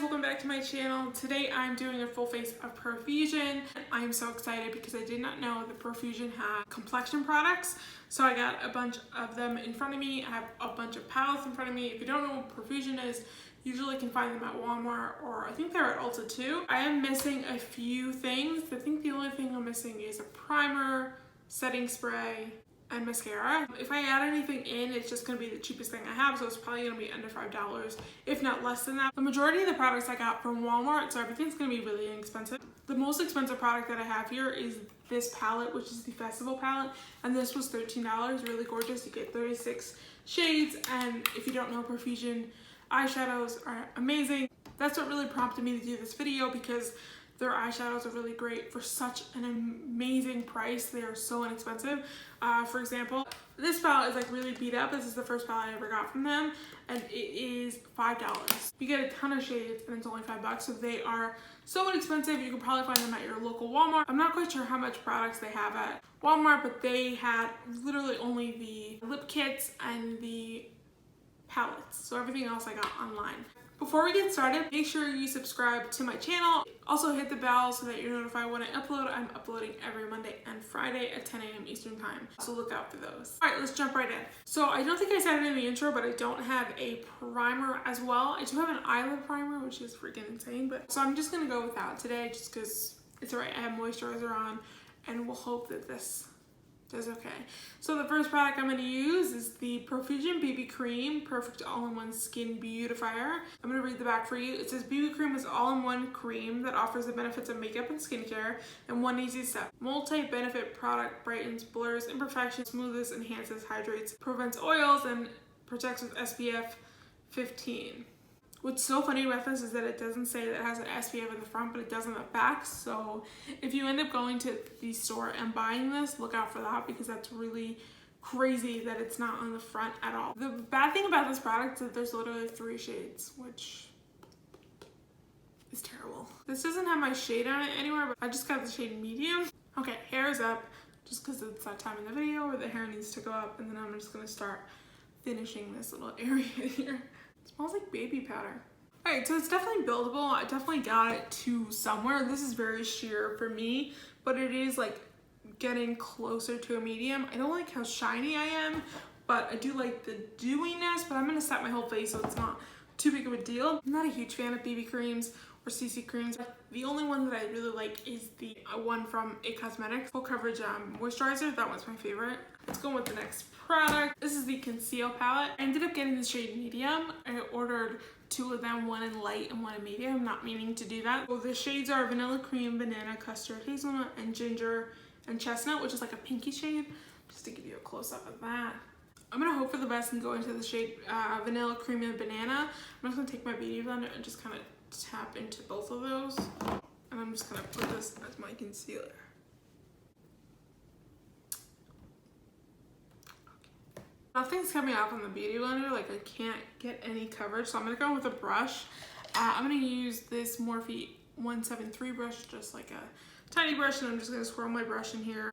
welcome back to my channel. Today I'm doing a full face of Profusion. I'm so excited because I did not know that Profusion had complexion products. So I got a bunch of them in front of me. I have a bunch of palettes in front of me. If you don't know what Profusion is, you usually can find them at Walmart, or I think they're at Ulta too. I am missing a few things. I think the only thing I'm missing is a primer, setting spray, and mascara. If I add anything in, it's just going to be the cheapest thing I have, so it's probably going to be under $5, if not less than that. The majority of the products I got from Walmart, so everything's going to be really inexpensive. The most expensive product that I have here is this palette, which is the Festival palette, and this was $13, really gorgeous. You get 36 shades, and if you don't know, Profusion eyeshadows are amazing. That's what really prompted me to do this video, because their eyeshadows are really great for such an amazing price. They are so inexpensive. For example, this palette is like really beat up. This is the first palette I ever got from them, and it is $5. You get a ton of shades and it's only $5, so they are so inexpensive. You can probably find them at your local Walmart. I'm not quite sure how much products they have at Walmart, but they had literally only the lip kits and the palettes, so everything else I got online. Before we get started, make sure you subscribe to my channel. Also hit the bell so that you're notified when I upload. I'm uploading every Monday and Friday at 10 a.m. Eastern time, so look out for those. All right, let's jump right in. So I don't think I said it in the intro, but I don't have a primer as well. I do have an eyelid primer, which is freaking insane, but so I'm just gonna go without today just because it's all right. I have moisturizer on, and we'll hope that this does okay. So the first product I'm going to use is the Profusion BB Cream Perfect All-in-One Skin Beautifier. I'm going to read the back for you. It says BB Cream is all-in-one cream that offers the benefits of makeup and skincare in one easy step. Multi-benefit product brightens, blurs imperfections, smooths, enhances, hydrates, prevents oils, and protects with SPF 15. What's so funny about this is that it doesn't say that it has an SPF in the front, but it does on the back. So if you end up going to the store and buying this, look out for that, because that's really crazy that it's not on the front at all. The bad thing about this product is that there's literally 3 shades, which is terrible. This doesn't have my shade on it anywhere, but I just got the shade medium. Okay, hair is up, just because it's that time in the video where the hair needs to go up, and then I'm just gonna start finishing this little area here. It smells like baby powder. All right, so it's definitely buildable. I definitely got it to somewhere. This is very sheer for me, but it is like getting closer to a medium. I don't like how shiny I am, but I do like the dewiness, but I'm gonna set my whole face so it's not too big of a deal. I'm not a huge fan of BB creams or CC creams. The only one that I really like is the one from It Cosmetics Full Coverage Moisturizer. That one's my favorite. Let's go with the next product. This is the Conceal palette. I ended up getting the shade medium. I ordered 2 of them, one in light and one in medium. I'm not meaning to do that. So the shades are Vanilla Cream, Banana, Custard, Hazelnut, and Ginger, and Chestnut, which is like a pinky shade. Just to give you a close-up of that. I'm gonna hope for the best and go into the shade Vanilla Cream and Banana. I'm just gonna take my beauty blender and just kind of tap into both of those. And I'm just gonna put this as my concealer. Nothing's coming off on the beauty blender, like I can't get any coverage, so I'm gonna go with a brush. I'm gonna use this Morphe 173 brush, just like a tiny brush, and I'm just gonna swirl my brush in here.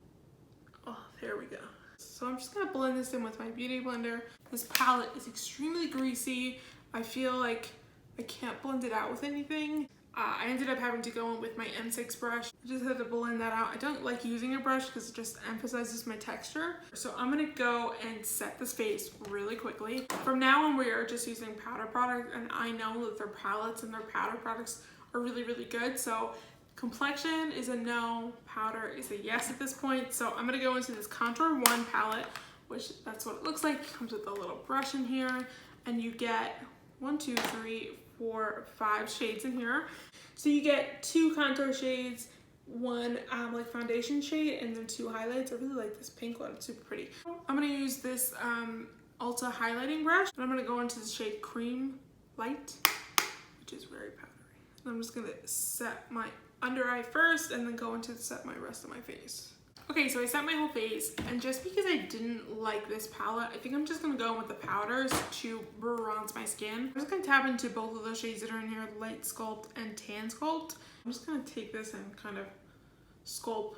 Oh, there we go. So I'm just gonna blend this in with my beauty blender. This palette is extremely greasy. I feel like I can't blend it out with anything. I ended up having to go in with my M6 brush. I just had to blend that out. I don't like using a brush because it just emphasizes my texture. So I'm gonna go and set this face really quickly. From now on, we are just using powder products, and I know that their palettes and their powder products are really, really good. So complexion is a no, powder is a yes at this point. So I'm gonna go into this Contour 1 palette, which that's what it looks like. It comes with a little brush in here, and you get 1, 2, 3, 4, 5 shades in here. So you get 2 contour shades, 1 like foundation shade, and then 2 highlights. I really like this pink one, it's super pretty. I'm gonna use this Ulta highlighting brush, and I'm gonna go into the shade Cream Light, which is very powdery. And I'm just gonna set my under eye first, and then go into set my rest of my face. Okay, so I set my whole face, and just because I didn't like this palette, I think I'm just gonna go in with the powders to bronze my skin. I'm just gonna tap into both of those shades that are in here, Light Sculpt and Tan Sculpt. I'm just gonna take this and kind of sculpt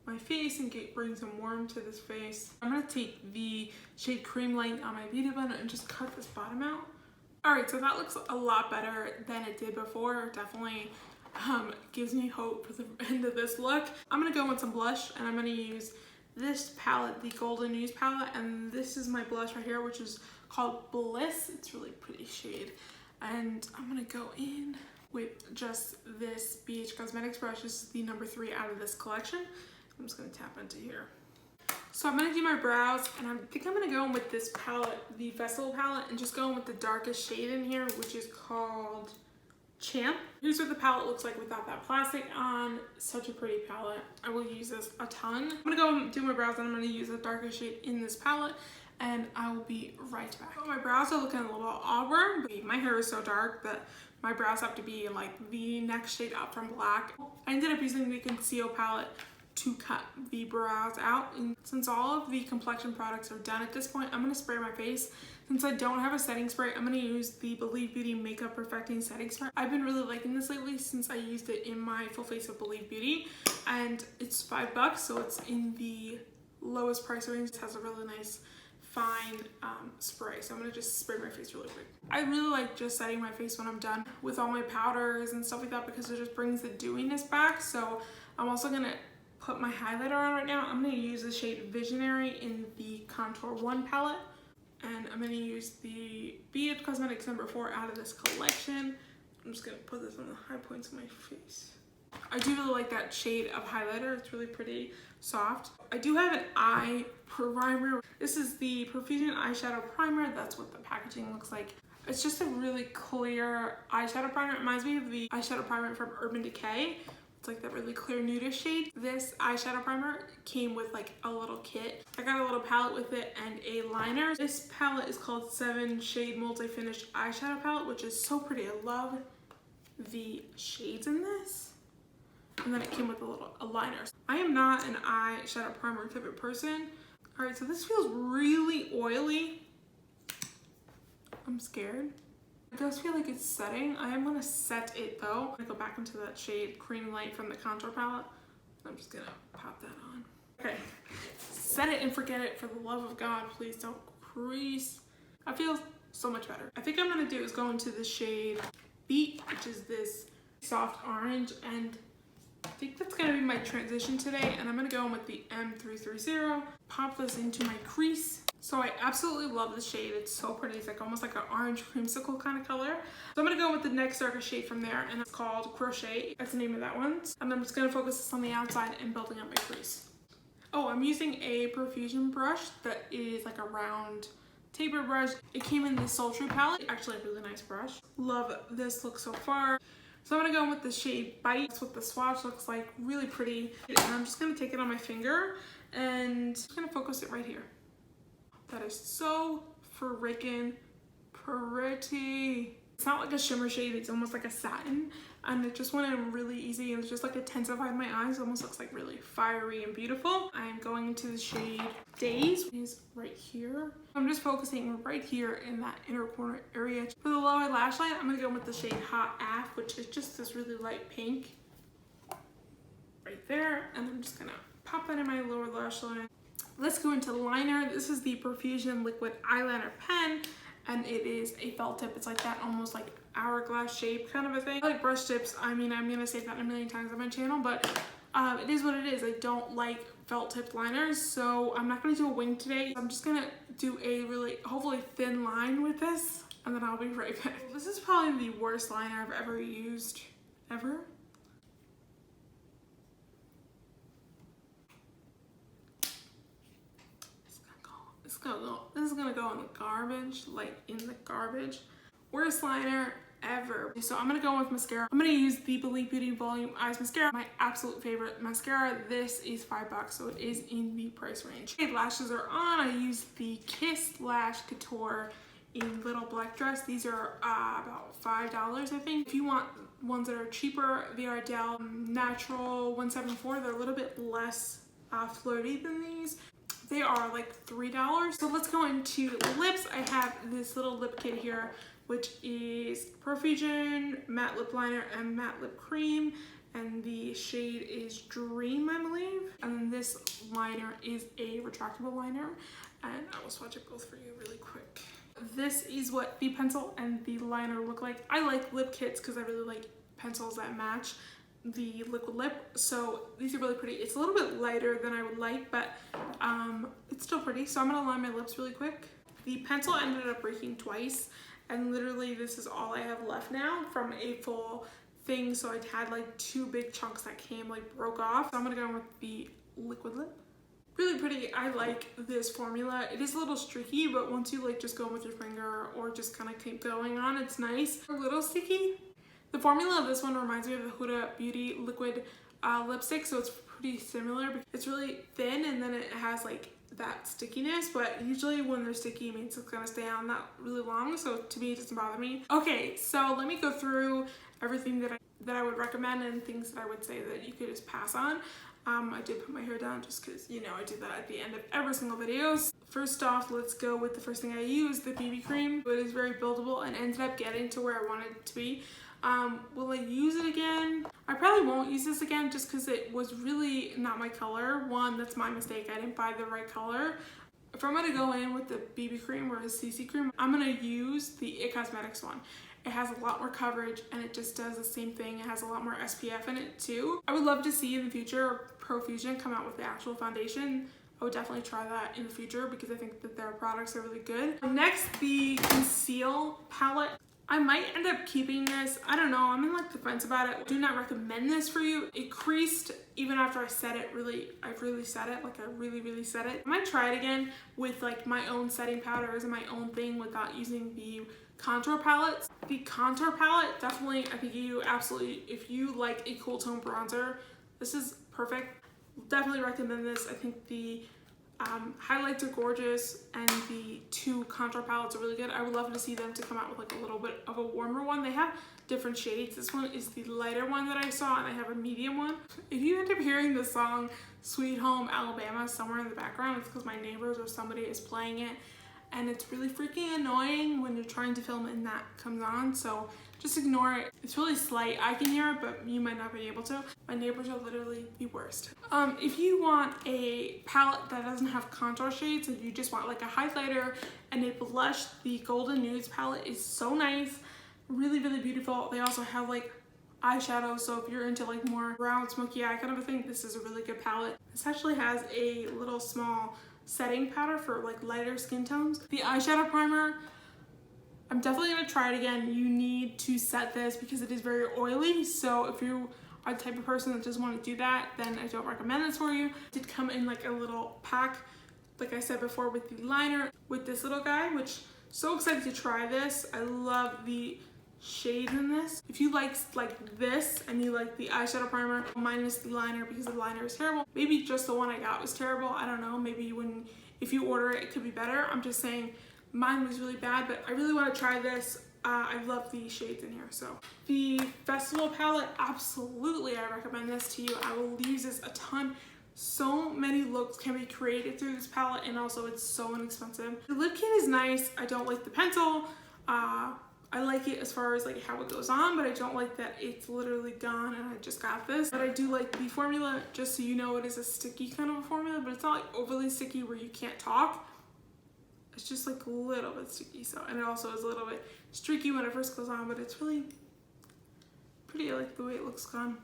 my face and bring some warmth to this face. I'm gonna take the shade Cream Light on my beauty blender and just cut this bottom out All right, so that looks a lot better than it did before. Definitely gives me hope for the end of this look. I'm gonna go with some blush, and I'm gonna use this palette, the Golden News palette, and this is my blush right here, which is called Bliss. It's a really pretty shade, and I'm gonna go in with just this BH Cosmetics brush. This is the number 3 out of this collection. I'm just gonna tap into here. So I'm gonna do my brows, and I think I'm gonna go in with this palette, the Vessel palette, and just go in with the darkest shade in here, which is called Champ. Here's what the palette looks like without that plastic on. Such a pretty palette. I will use this a ton. I'm gonna go and do my brows, and I'm gonna use the darkest shade in this palette, and I will be right back. So my brows are looking a little auburn. My hair is so dark that my brows have to be like the next shade up from black. I ended up using the Conceal palette to cut the brows out, and since all of the complexion products are done at this point, I'm going to spray my face. Since I don't have a setting spray, I'm going to use the Believe Beauty Makeup Perfecting Setting Spray. I've been really liking this lately since I used it in my full face of Believe Beauty, and it's $5, so it's in the lowest price range. It has a really nice fine spray, so I'm gonna just spray my face really quick. I really like just setting my face when I'm done with all my powders and stuff like that, because it just brings the dewiness back. So I'm also gonna put my highlighter on right now. I'm gonna use the shade Visionary in the Contour 1 palette, and I'm gonna use the BH Cosmetics number 4 out of this collection. I'm just gonna put this on the high points of my face. I do really like that shade of highlighter. It's really pretty soft. I do have an eye primer. This is the Profusion eyeshadow primer. That's what the packaging looks like. It's just a really clear eyeshadow primer. It reminds me of the eyeshadow primer from Urban Decay. It's like that really clear nudish shade. This eyeshadow primer came with like a little kit. I got a little palette with it and a liner. This palette is called 7 Shade Multi-Finish Eyeshadow Palette, which is so pretty. I love the shades in this. And then it came with a liner. I am not an eyeshadow primer type of person. All right, so this feels really oily. I'm scared. It does feel like it's setting. I am gonna set it though. I'm gonna go back into that shade Cream Light from the Contour palette. I'm just gonna pop that on. Okay, set it and forget it, for the love of God. Please don't crease. I feel so much better. I think I'm gonna do is go into the shade Beat, which is this soft orange, and I think that's gonna be my transition today, and I'm gonna go in with the M330. Pop this into my crease. So I absolutely love the shade. It's so pretty. It's like almost like an orange creamsicle kind of color. So I'm gonna go with the next darkest shade from there, and it's called Crochet. That's the name of that one. And I'm just gonna focus this on the outside and building up my crease. Oh, I'm using a Profusion brush that is like a round taper brush. It came in the Sultry palette. Actually a really nice brush. Love this look so far. So I'm gonna go in with the shade Bite. That's what the swatch looks like, really pretty. And I'm just gonna take it on my finger and just gonna focus it right here. That is so freaking pretty. It's not like a shimmer shade, it's almost like a satin. And it just went in really easy, and it's just like intensified my eyes. It almost looks like really fiery and beautiful. I'm going into the shade Daze, which is right here. I'm just focusing right here in that inner corner area. For the lower lash line, I'm gonna go with the shade Hot Af, which is just this really light pink. Right there, and I'm just gonna pop that in my lower lash line. Let's go into liner. This is the Profusion Liquid Eyeliner Pen, and it is a felt tip. It's like that almost like hourglass shape kind of a thing. I like brush tips. I mean, I'm gonna say that a million times on my channel, but it is what it is. I don't like felt tipped liners, so I'm not gonna do a wing today. I'm just gonna do a really, hopefully thin line with this, and then I'll be right back. This is probably the worst liner I've ever used, ever. This is gonna go in the garbage, like in the garbage. Worst liner ever. So I'm gonna go with mascara. I'm gonna use the Believe Beauty Volume Eyes Mascara, my absolute favorite mascara. This is $5, so it is in the price range. Okay, lashes are on. I use the Kiss Lash Couture in Little Black Dress. These are about $5, I think. If you want ones that are cheaper, the Ardell Natural 174, they're a little bit less flirty than these. They are like $3. So let's go into lips. I have this little lip kit here, which is Profusion Matte Lip Liner and Matte Lip Cream. And the shade is Dream, I believe. And then this liner is a retractable liner. And I will swatch it both for you really quick. this is what the pencil and the liner look like. I like lip kits because I really like pencils that match the liquid lip, so these are really pretty. It's a little bit lighter than I would like, but it's still pretty. So I'm gonna line my lips really quick. The pencil ended up breaking twice, and literally this is all I have left now from a full thing. So I had like 2 big chunks that broke off. So I'm gonna go with the liquid lip. Really pretty. I like this formula. It is a little streaky, but once you just go in with your finger or just kind of keep going on, it's nice. A little sticky. The formula of this one reminds me of the Huda Beauty liquid lipstick, so it's pretty similar. It's really thin, and then it has that stickiness, but usually when they're sticky it means it's gonna stay on that really long, so to me it doesn't bother me. Okay, so let me go through everything that I would recommend and things that I would say that you could just pass on. I did put my hair down just because, I do that at the end of every single video. First off, let's go with the first thing I use, the BB cream. It is very buildable and ended up getting to where I wanted it to be. Will I use it again? I probably won't use this again just because it was really not my color. One, that's my mistake. I didn't buy the right color. If I'm going to go in with the BB cream or a CC cream, I'm going to use the It Cosmetics one. It has a lot more coverage and it just does the same thing. It has a lot more SPF in it too. I would love to see in the future Profusion come out with the actual foundation. I would definitely try that in the future because I think that their products are really good. Next, the Conceal palette. I might end up keeping this. I don't know. I'm in the fence about it. Do not recommend this for you. It creased even after I set it. I really set it. I really set it. I might try it again with my own setting powders and my own thing without using the contour palettes. The contour palette, definitely, I think if you like a cool tone bronzer, this is perfect. Definitely recommend this. I think the highlights are gorgeous and the 2 contour palettes are really good. I would love to see them to come out with a little bit of a warmer one. They have different shades. This one is the lighter one that I saw, and I have a medium one. If you end up hearing the song Sweet Home Alabama somewhere in the background, it's because my neighbors or somebody is playing it, and it's really freaking annoying when you're trying to film and that comes on, so just ignore it. It's really slight. I can hear it, but you might not be able to. My neighbors are literally the worst. If you want a palette that doesn't have contour shades and you just want a highlighter and a blush, the Golden Nudes palette is so nice. Really beautiful. They also have eyeshadow, so if you're into more brown smoky eye kind of a thing, this is a really good palette. This actually has a little small setting powder for lighter skin tones. The eyeshadow primer, I'm definitely going to try it again. You need to set this because it is very oily, so if you are the type of person that doesn't want to do that, then I don't recommend this for you. It did come in a little pack, like I said before, with the liner, with this little guy, which so excited to try this. I love the shades in this. If you like this and you like the eyeshadow primer minus the liner because the liner is terrible, maybe just the one I got was terrible. I don't know, maybe if you order it, it could be better. I'm just saying mine was really bad, but I really want to try this. I love the shades in here. So the Festival palette, absolutely I recommend this to you. I will use this a ton. So many looks can be created through this palette, and also it's so inexpensive. The lip kit is nice. I don't like the pencil. I like it as far as how it goes on, but I don't like that it's literally gone and I just got this. But I do like the formula. Just so you know, it is a sticky kind of a formula, but it's not overly sticky where you can't talk. It's just a little bit sticky, and it also is a little bit streaky when it first goes on, but it's really pretty. I like the way it looks on,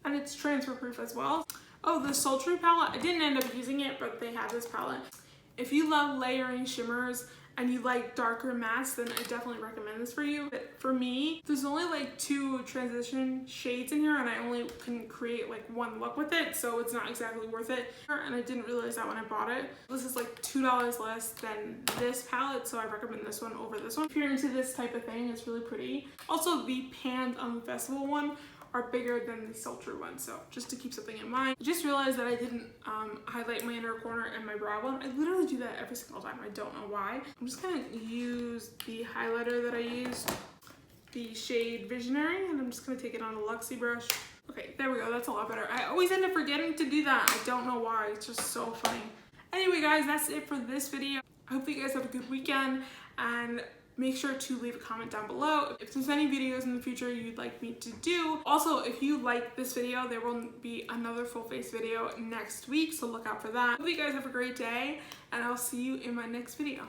and it's transfer proof as well. Oh, the Sultry palette, I didn't end up using it, but they have this palette. If you love layering shimmers and you like darker mattes, then I definitely recommend this for you. But for me, there's only 2 transition shades in here, and I only can create one look with it, so it's not exactly worth it. And I didn't realize that when I bought it. This is $2 less than this palette, so I recommend this one over this one. If you're into this type of thing, it's really pretty. Also, the pans on the Festival one are bigger than the Sultry one, so just to keep something in mind. I just realized that I didn't highlight my inner corner and my brow bone. I literally do that every single time. I don't know why. I'm just gonna use the highlighter that I used, the shade Visionary, and I'm just gonna take it on a Luxie brush. Okay, there we go. That's a lot better. I always end up forgetting to do that. I don't know why. It's just so funny. Anyway, guys, that's it for this video. I hope you guys have a good weekend, and make sure to leave a comment down below if there's any videos in the future you'd like me to do. Also, if you like this video, there will be another full face video next week, so look out for that. Hope you guys have a great day, and I'll see you in my next video.